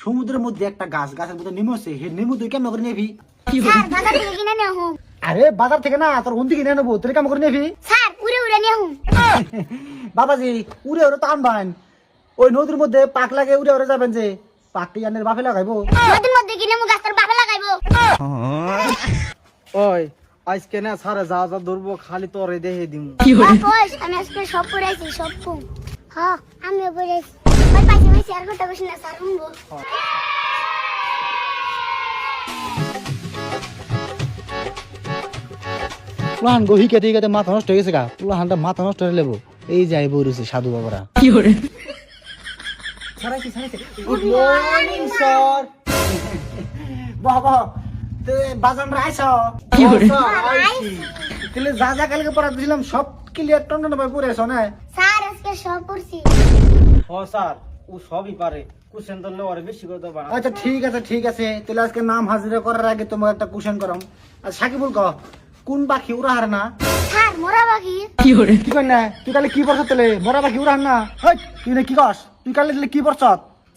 সমুদ্রের মধ্যে একটা গাছ, গাছের মধ্যে নেমু আছে, হে নেমু তুই কেমন করে নেবি? স্যার বাজার থেকে কিনে নিয়ে হুম। আরে বাজার থেকে না, তোর ওন থেকে কিনে নেবো, তুই কেমন করে নেবি? স্যার উড়ে উড়ে নিয়ে হুম। বাবাজি উড়ে উড়ে তো আনবান, ওই নদীর মধ্যে পাক লাগে উড়ে উড়ে যাবেন যে, পাক কি আনের বাপে লাগাইবো? নদীর মধ্যে কিনে মু গাছের বাবা লাগাইবো। ওই আজকে না সারা যা যা ধরবো খালি তোরে দেখে দিমু। বাপস আমি আজকে সব পড়াইছি সব হুম। হ্যাঁ আমিও পড়াইছি। ওই পাশে বসে আর কথা বসে না স্যার হুমবো। পুলাহান গহি কেটে কেটে মাথা নষ্ট হয়ে গেছে গা, পুলাহানটা মাথা নষ্ট হয়ে লেবো। এই যাই বইরছে সাধু বাবারা। সারাইছি সারাইছি। Good morning sir. বাহ বাহ, তে বাজান রাইছ? কি করে? আইছি। তাহলে যা যা কালকে পড়া দিলাম সব ক্লিয়ার টন্ডন ভাই পড়েছ না? স্যার আজকে সব পড়ছি। ও স্যার ও সবই পারে, কোশ্চেন ধরলে ওরে বেশি করে দেবা। আচ্ছা ঠিক আছে ঠিক আছে, তাহলে আজকে নাম হাজিরা করার আগে তোমার একটা কোশ্চেন করাম। আর সাকিবুল ক কোন পাখি উড়া হারে না? স্যার মোরা পাখি। কি করে? কি কই না তুই কালে কি পড়ছ? তাহলে মরা পাখি উড়া হার না? হই তুই না কি কস? তুই কালে তাহলে কি পড়ছ?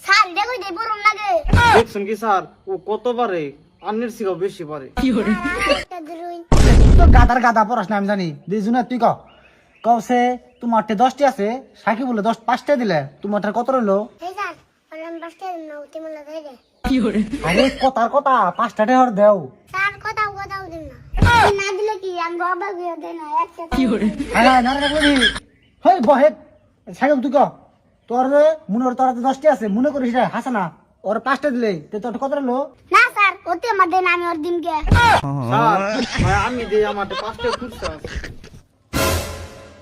স্যার দেখো দে পড়ুন লাগে। দেখছেন কি স্যার ও কত পারে, আন্নের সিগাও বেশি পারে। একটা ধরুন। তো গাদার গাদা পড়াস না আমি জানি। দিজুনা তুই কসে তোমারটে 10টি আছে, সাকিবুলে 5টা দিলে তোমারটা কত রইলো? এই স্যার অনলাইন বাসতে না উঠে মলা ধরে দে। আরে কথার কথা 5টাতে হর দেও। স্যার কথাও দিন না। না দিলে কি আমি বাবা গিয়ে দেই না একটা। হ্যাঁ না না বলি। হই বহে সাকিব তুই তোর মনে তোর 10টি আছে, মনে করিস রে হাসানা ওর 5টা দিলে তে তোর কত রইলো? না স্যার ওতে আমার দেন আমি ওর দিনকে। স্যার ভাই আমি দেই আমার 5টা খুঁজতে আছে।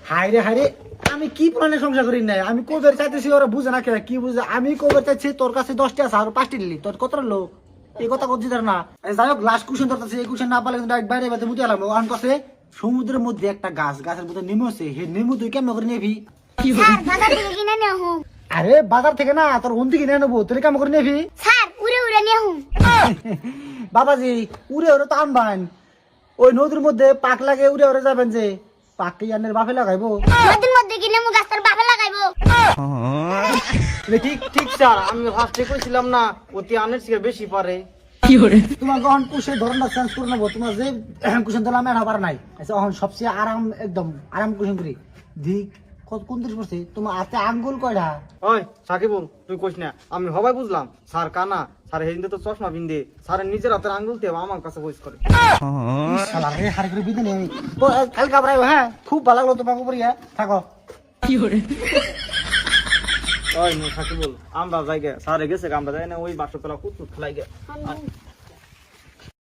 হাইরে আমি কি প্রাণে সংসার করি নাই, আমি কোবের চাইতেছি ওরা বুঝে না কি বুঝে, আমি কোবের চাইছি তোর কাছে 10টি আছে আর 5টি দিলি, তোর কত রইলো? এই কথা করছিস না? যাই হোক লাস্ট কোশ্চেন তোর কাছে, এই কোশ্চেন না পারলে কিন্তু ডাইরেক্ট বাইরে বাইরে মুতে আলাম। আন কাছে সমুদ্রের মধ্যে একটা গাছ, গাছের মধ্যে নেমু আছে, হে নেমু তুই কেমন করে নেবি? স্যার বাজার থেকে কিনে নিয়ে হুম। আরে বাজার থেকে না, তোর ওন থেকে নিয়ে নেবো, তুই কেমন করে নেবি? স্যার উড়ে উড়ে নিয়ে হুম। বাবাজি উড়ে উড়ে তো আনবান, ওই নদীর মধ্যে পাক লাগে উড়ে উড়ে যাবেন যে, পাক কি আনের বাপে লাগাইবো? নদীর মধ্যে কিনে মু গাছের বাবা লাগাইবো। ঠিক ঠিক স্যার আমি ফার্স্টে কইছিলাম না অতি আন্নের সিগা বেশি পারে। তোমার গহন কুশে ধরনটা চেঞ্জ করে নেবো, তোমার যে কুশন দিলাম আর হবার নাই। আচ্ছা এখন সবচেয়ে আরাম, একদম আরাম কুশন করি। দিক কত 29 পড়ছে, তোমার হাতে আঙ্গুল কয়টা? ওই সাকিবুল তুই কইস না, আমি সবাই বুঝলাম স্যার কানা, স্যার হেদিন তো চশমা বিন্দে, স্যার নিজের হাতের আঙ্গুল দিয়ে আমার কাছে কইস করে। শালা রে হারে করে বিদে নেই। কাল কাবরাইও, হ্যাঁ খুব ভালো লাগলো তোমাকে পড়িয়া, থাকো। ওই সাকিবুল আমরা জায়গা স্যারে গেছে আমরা যাই না, ওই বাসতলা কুতুত খেলাই গে।